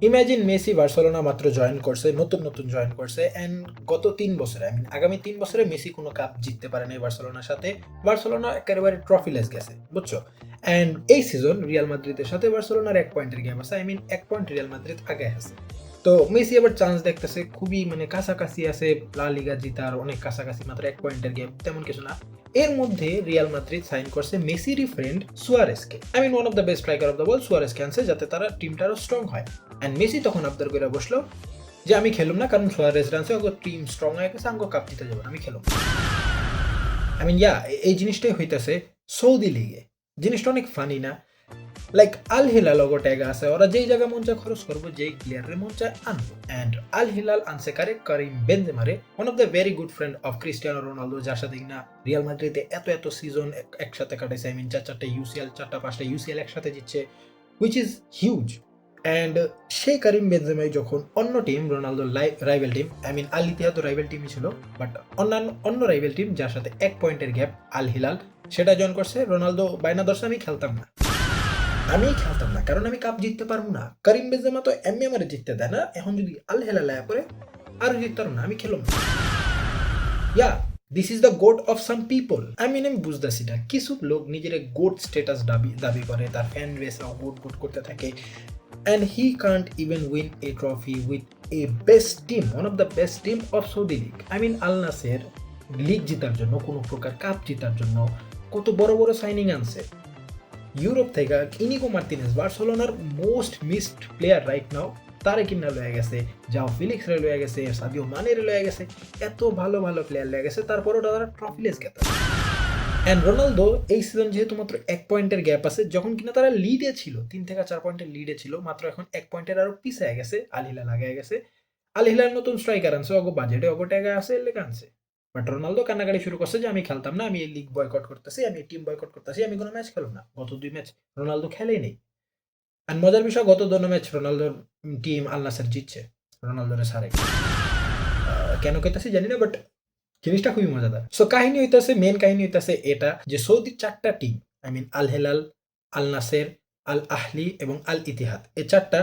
Imagine Messi Barcelona মাত্র join করছে, নতুন জয়েন করছে, অ্যান্ড গত 3 বছরে আগামী 3 বছরে মেসি কোনো কাপ জিততে পারে নাই বার্সেলোনার সাথে। বার্সেলোনা একেবারে ট্রফিলেস গেছে, বুঝছো? অ্যান্ড এই সিজন রিয়াল মাদ্রিদের সাথে বার্সেলোনার 1 পয়েন্টের গেম আছে, 1 পয়েন্ট রিয়াল মাদ্রিদ আগে আছে। তো মেসি আবার চান্স দেখতেছে, খুবই কাছাকাছি আছে লা লিগা জিতার, অনেক কাছাকাছি, মাত্র 1 পয়েন্টের গেম, তেমন কিছু না। এর মধ্যে রিয়াল মাদ্রিদ সাইন করছে মেসিরই ফ্রেন্ড সুয়ারেসকে, one of the best striker of the world, সুয়ারেসকে আনছে যাতে তারা টিমটা আরো স্ট্রং হয়। অ্যান্ড মেসি তখন আবদার করে বসলো যে আমি খেলুম না, কারণ সুয়ারেস রানছে, ওকে টিম স্ট্রং হয়ে গেছে, আমাকে কাপ জিতে যাবে, আমি খেলুম। এই জিনিসটাই হইতেছে সৌদি লিগে। জিনিসটা অনেক ফানি না? লাইক আল হিলাল ওগো ট্যাগ আছে, ওরা যেই জায়গা মন চায় খরচ করবো, যেই প্লেয়ারের মন চায় আনবো। অ্যান্ড আল হিলাল আনছে কারিম বেনজেমারে, one of the very good friend of Cristiano Ronaldo, যার সাথে কিনা রিয়াল মাদ্রিদে এত সিজন একসাথে কাটাইছে। 4-4টা ইউসিএল, 4টা 5টা ইউসিএল একসাথে জিতছে, হুইচ ইজ হিউজ। অ্যান্ড সেই কারিম বেনজেমাই যখন অন্য টিম, রোনালদোর rival team, Al Ittihad rival টিমই ছিল, বাট অন্য রাইভেল টিম যার সাথে 1 পয়েন্টের গ্যাপ, আল হিলাল, সেটা জয়েন করছে। রোনালদো বাইনা ধরছে আমি খেলতাম না, কারণ আমি কাপ জিততে পারবো না। করিম বেনজেমা তো এমনি আমারে জিততে দেয় না, এখন যদি আল হিলাল আয়া করে আরো জিততে পারবো না, আমি খেলুম না। This is the goat of some people. আমি বুঝতেছি না, কিছু লোক নিজের গোট স্ট্যাটাস দাবি করে, তার ফ্যান বেসরাও গোট করতে থাকে, and he can't even win a trophy with a best team, one of the best team of Saudi League. Al Nassr league জেতার জন্য, কোনো প্রকার কাপ জেতার জন্য কত বড় বড় সাইনিং আনছে ইউরোপ থেকে। ইনিগো মার্তিনেজ, বার্সেলোনার most missed player right now, তারে কিনা লয়ে গেছে, যাও ফিলিক্স রে লয়ে গেছে, সাদিও মানের লয়ে গেছে, এত ভালো প্লেয়ার লয়ে গেছে, তারপরও তারা ট্রফিলেস গেছে। অ্যান্ড রোনালদো এই সিজন যেহেতু মাত্র 1 পয়েন্টের গ্যাপ আছে, যখন কিনা তারা লিডে ছিল, 3 থেকে 4 পয়েন্টের লিডে ছিল, মাত্র এখন 1 পয়েন্টের আরো পিছিয়ে গেছে, আল হিলাল আগে গেছে। আল হিলাল নতুন স্ট্রাইকার আনছে, অগো বাজেটে অগো টাকা আছে, এর লেগে আনছে। বাট রোনালদো কান্নাকাটি শুরু করছে যে আমি খেলতাম না, আমি এই লিগ বয়কট করতেছি, আমি টিম বয়কট করতেছি, আমি কোনো ম্যাচ খেলব না। গত 2 ম্যাচ রোনালদো খেলেই নেই। আর মজার বিষয়, গত 2 ম্যাচ রোনালদোর টিম আল নাসের জিতছে, রোনালদোরে সারে। কেন কইতাছি জানি না, বাট জিনিসটা খুবই মজাদার। সো মেন কাহিনী হইতেছে এটা যে সৌদির 4টা টিম, আল হেলাল, আল নাসের, আল আহলি এবং আল ইতিহাদ, এই 4টা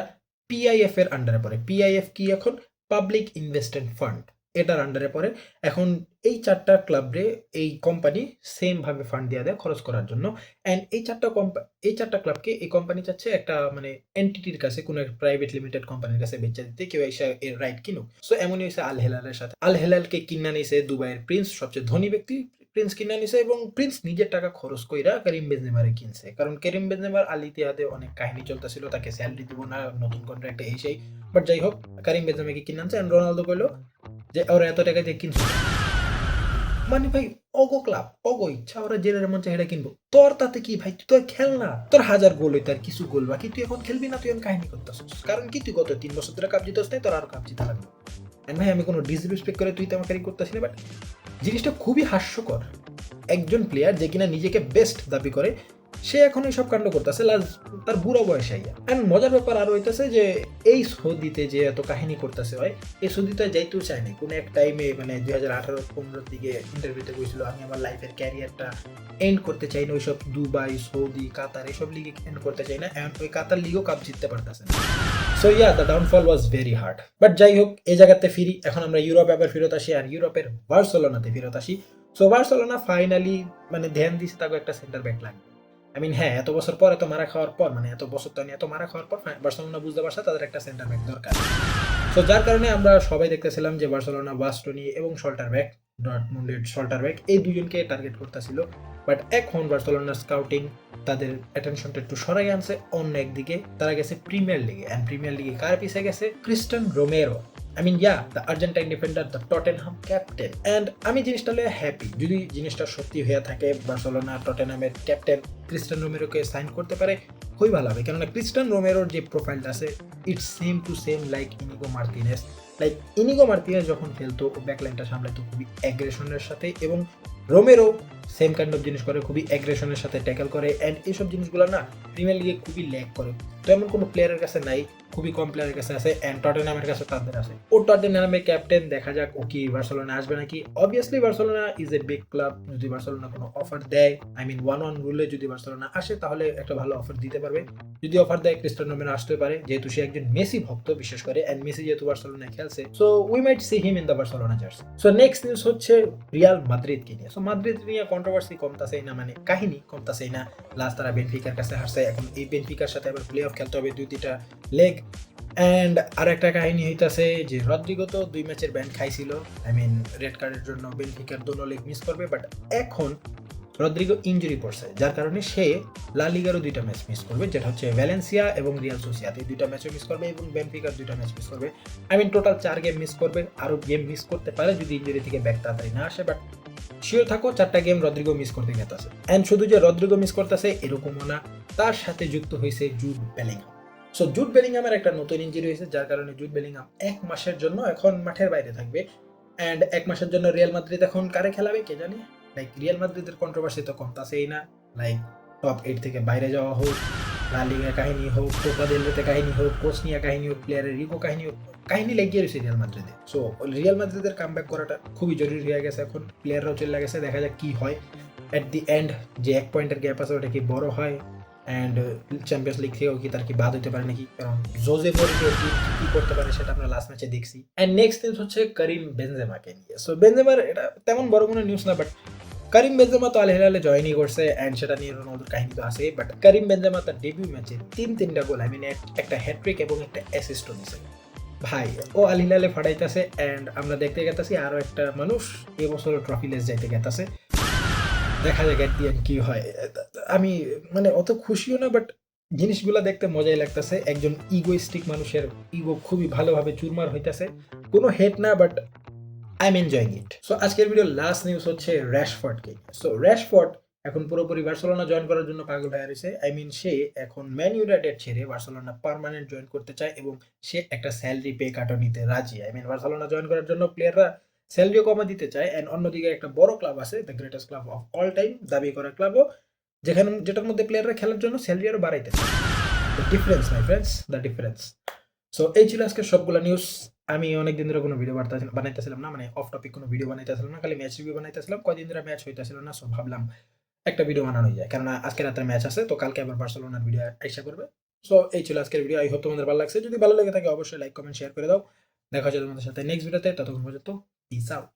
পিআইএফ এর আন্ডারে পড়ে। পিআইএফ কি? এখন পাবলিক ইনভেস্টমেন্ট ফান্ড, এটার আন্ডারে পড়ে। এখন এই 4টা ক্লাবরে এই কোম্পানি সেম ভাবে ফান্ড দিয়ে দেয় খরচ করার জন্য। অ্যান্ড এই 4টা ক্লাবকে এই কোম্পানি চাচ্ছে একটা এন্টিটির কাছে, কোনো একটা প্রাইভেট লিমিটেড কোম্পানির কাছে বেচে দিতে, কেউ এসে এর রাইট কিনুক। সো এমনই হয়েছে আল হেলালের সাথে। আল হেলালকে কিনা নিছে দুবাইয়ের প্রিন্স, সবচেয়ে ধনী ব্যক্তি, প্রিন্স কিনা নিছে, এবং প্রিন্স নিজের টাকা খরচ কইরা করিম বেনজেমারে কিনছে, কারণ করিম বেনজেমার আল ইতিহাদে অনেক কাহিনী চলতেছিল, তাকে স্যালারি দিব না, নতুন কন্ট্রাক্টে এই সেই। বাট যাই হোক, করিম বেনজেমাকে কিনে আনছে। অ্যান্ড রোনালদো কইলো যে ওরা এত টাকা দিয়ে কিনছে, ভাই অগো ক্লাব, অগো ইচ্ছা, ওরা জেনের মন চাই এটা কিনবো, তোর তাতে কি ভাই? তুই তো খেল না, তোর 1000 গোল হইতে আর কিছু গোল বাকি, তুই এখন খেলবি না, তুই এখন কাহিনী করতেছিস, কারণ কি তুই গত 3 বছর ধরে কাপ জিতস নাই, তোর আর কাপ জিতা লাগবে। ভাই আমি কোনো ডিসরেসপেক্ট করে তুই তো আমাকে করতেছি না, বাট জিনিসটা খুবই হাস্যকর। একজন প্লেয়ার যে কিনা নিজেকে বেস্ট দাবি করে, সে এখন এইসব কাণ্ড করতেছে তার বুড়ো বয়সে আইয়া। এন্ড মজার ব্যাপার আরো হইতেছে যে এই সৌদিতে যে এত কাহিনী করতেছে হয়, এই সৌদিতে যাইতেও চায় না। কোনো এক টাইমে 2018-15 দিকে ইন্টারভিউতে বলছিল আমি আমার লাইফের ক্যারিয়ারটা এন্ড করতে চাই না, ওইসব দুবাই, সৌদি, কাতার এসব লিগে এন্ড করতে চাই না। এন্ড ওই কাতার লিগও কাপ জিততে পারতেছে না। So the downfall was very hard. But যাই হোক, এই জায়গাতে ফিরি, এখন আমরা ইউরোপে আবার ফেরত আসি, আর ইউরোপের বার্সেলোনাতে ফেরত আসি। সো বার্সেলোনা ফাইনালি ধ্যান দিচ্ছে তাকে একটা সেন্টার ব্যাক লাগবে। হ্যাঁ, এত বছর পর, এত মারা খাওয়ার পর, এত বছর তো এত মারা খাওয়ার পর বার্সেলোনা বুঝতে পারছে তাদের একটা সেন্টার ব্যাক দরকার। সো যার কারণে আমরা সবাই দেখতেছিলাম যে বার্সেলোনা বাস্টনি এবং সল্টারব্যাক, ডর্টমুন্ডের সল্টারব্যাক, এই দুজনকে টার্গেট করতেছিল। বাট এখন বার্সেলোনার স্কাউটিং তাদের অ্যাটেনশনটা একটু সরাই আনছে অন্য একদিকে, তারা গেছে প্রিমিয়ার লিগে। অ্যান্ড প্রিমিয়ার লিগে কার পিছে গেছে? Cristian Romero. the Argentine defender, the Tottenham captain. And আমি জিনিসটা লয়ে হ্যাপি, যদি জিনিসটা সত্যি হয়ে থাকে, বার্সেলোনা টটেনহামের ক্যাপ্টেন ক্রিস্টিয়ান রোমেরোকে সাইন করতে পারে, খুবই ভালো হবে। কেননা ক্রিস্টিয়ান রোমেরোর যে প্রোফাইলটা আছে, it's same to same like Inigo Martinez. যখন খেলতো, ও ব্যাকলাইনটা সামলাইতো খুবই অ্যাগ্রেশনের সাথে, এবং রোমেরো সেম কাইন্ড অফ জিনিস করে, খুবই অ্যাগ্রেশনের সাথে ট্যাকল করে। অ্যান্ড এইসব জিনিসগুলো না প্রিমিয়ার লিগে খুবই ল্যাক করে। তো এমন কোনো প্লেয়ারের কাছে নাই, খুবই কম প্লেয়ারের কাছে আছে। অ্যান্ড টটেনহামের কাছে তাদের আছে। ও টটেনহামের ক্যাপ্টেন, দেখা যাক ও কি বার্সেলোনা আসবে নাকি। Obviously Barcelona is a big club, যদি বার্সেলোনা কোনো অফার দেয়, 1-1 রুলে যদি বার্সেলোনা আসে তাহলে একটা ভালো অফার দিতে পারবে। যদি অফার দেয় ক্রিস্টিয়ানো রোনালদো আসতে পারে, যেহেতু সে একজন মেসি ভক্ত বিশেষ করে, এন্ড মেসি যেহেতু বার্সেলোনায় খেলছে, so we might see him in the Barcelona jersey. So next news হচ্ছে রিয়াল মাদ্রিদকে নিয়ে। সো মাদ্রিদ নিয়ে কন্ট্রোভার্সি কমতাছেই না, মানে কাহিনী কমতাছেই না। লাস্ট তারা বেনফিকার কাছে হারছে, এখন এই বেনফিকার সাথে আবার প্লে অফ খেলতে হবে 2-3টা লেগ। অ্যান্ড আর একটা কাহিনী হইতাছে যে রদ্রিগো তো 2 ম্যাচের ব্যান খাইছিল, আই মিন রেড কার্ডের জন্য বেনফিকার দোনো লেগ মিস করবে, বাট এখন রদ্রিগো ইনজুরি পড়ছে, যার কারণে সে লা লিগারও 2টা ম্যাচ মিস করবে, যেটা হচ্ছে ভ্যালেন্সিয়া এবং রিয়াল সোসিয়াদ, এই 2টা ম্যাচও মিস করবে এবং বেনফিকার 2টা ম্যাচ মিস করবে। I mean total 4 game miss করবে, আরও গেম মিস করতে পারে যদি ইনজুরি থেকে ব্যাক তাড়াতাড়ি না আসে, বাট শিওর থাকো 4টা গেম রদ্রিগো মিস করতে গেতেছে। অ্যান্ড শুধু যে রদ্রিগো মিস করতেছে এরকমও না, তার সাথে যুক্ত হয়েছে জুড বেলিংহাম। সো জুড বেলিংহামের একটা নতুন ইনজুরি হয়েছে, যার কারণে জুড বেলিংহাম 1 মাসের জন্য এখন মাঠের বাইরে থাকবে। অ্যান্ড 1 মাসের জন্য রিয়াল মাদ্রিদ এখন কারে খেলাবে কে জানে। লাইক রিয়াল মাদ্রিদের কন্ট্রোভার্সি তো কমতাছেই না, লাইক টপ 8 থেকে বাইরে যাওয়া হোক, লা লিগা কাহিনী হোক, কোপা দেল রেতে কাহিনী হোক, কোচ নিয়ে কাহিনী হোক, প্লেয়ারের রিগো কাহিনী হোক, কাহিনী লেগে রয়েছে রিয়াল মাদ্রিদে। সো রিয়াল মাদ্রিদের কামব্যাক করাটা খুবই জরুরি হয়ে গেছে এখন, প্লেয়াররাও চলে গেছে, দেখা যাক কি হয় অ্যাট দি এন্ড। যে 1 পয়েন্টের গ্যাপ আছে ওটা কি বড় হয়, অ্যান্ড চ্যাম্পিয়ন্স লিগ থেকেও কি তার কি বাদ হতে পারে নাকি, কারণ জোজে মরিনিও কি করতে পারে সেটা আমরা লাস্ট ম্যাচে দেখছি। অ্যান্ড নেক্সট নিউজ হচ্ছে করিম বেনজেমাকে নিয়ে। সো বেনজেমার এটা তেমন বড় কোনো নিউজ না, বাট করিম বেনজেমা তো আল হিলালে জয়েনই করছে, অ্যান্ড সেটা নিয়ে রোনালদোর কাহিনী তো আছে, বাট করিম বেনজেমা তার ডেবিউ ম্যাচে 3টা গোল, আই মিন একটা হ্যাট্রিক এবং একটা অ্যাসিস্টও দিছে। ভাই ও আল হিলালে ফাটাইতেছে, অ্যান্ড আমরা দেখতে গেতাছি আরও একটা মানুষ এবছর ট্রফি লেস যাইতে গেতাছে। দেখা যাক এট দি এন্ড কি হয়। আমি মানে অত খুশিও না, বাট জিনিসগুলা দেখতে মজাই লাগতেছে। একজন ইগোইস্টিক মানুষের ইগো খুবই ভালোভাবে চুরমার হইতাছে। কোনো হেট না, but I am enjoying it. So আজকের ভিডিওর লাস্ট নিউজ হচ্ছে র‍্যাশফোর্ডকে। সো র‍্যাশফোর্ড এখন পুরোপুরি বার্সেলোনা জয়েন করার জন্য পাগল হয়ে রয়েছে। আই মিন সে এখন ম্যান ইউনাইটেড ছেড়ে বার্সেলোনা পার্মানেন্ট জয়েন করতে চায় এবং সে একটা স্যালারি পে কাটও নিতে রাজি। আই মিন বার্সেলোনা জয়েন করার জন্য প্লেয়াররা স্যালারিও কমে দিতে চায়, অ্যান্ড অন্যদিকে একটা বড় ক্লাব আছে, the greatest club of all time দাবি করা ক্লাবও, যেটার মধ্যে প্লেয়াররা খেলার জন্য স্যালারি আরও বাড়াইতে চায়। The difference my friends, the difference. So এই ছিল আজকের সবগুলো নিউজ। আমি অনেকদিন ধরে কোনো ভিডিও বানাইতেছিলাম না, মানে অফ টপিক কোনো ভিডিও বানাইতেছিলাম না, খালি ম্যাচ রিভিউ বানাইতেছিলাম। কয়দিন ধরে ম্যাচ হইতেছিল না, সো ভাবলাম একটা ভিডিও বানানো যায়, কেননা আজকে রাতে ম্যাচ আছে, তো কালকে আবার বার্সেলোনার ভিডিও আইসা করবে। সো এই ছিল আজকের ভিডিও। আই হোপ তোমাদের ভালো লাগছে। যদি ভালো লেগে থাকে অবশ্যই লাইক কমেন্ট শেয়ার করে দাও। দেখা হচ্ছে তোমাদের সাথে নেক্সট ভিডিওতে, ততক্ষণ পর্যন্ত পিস আউট।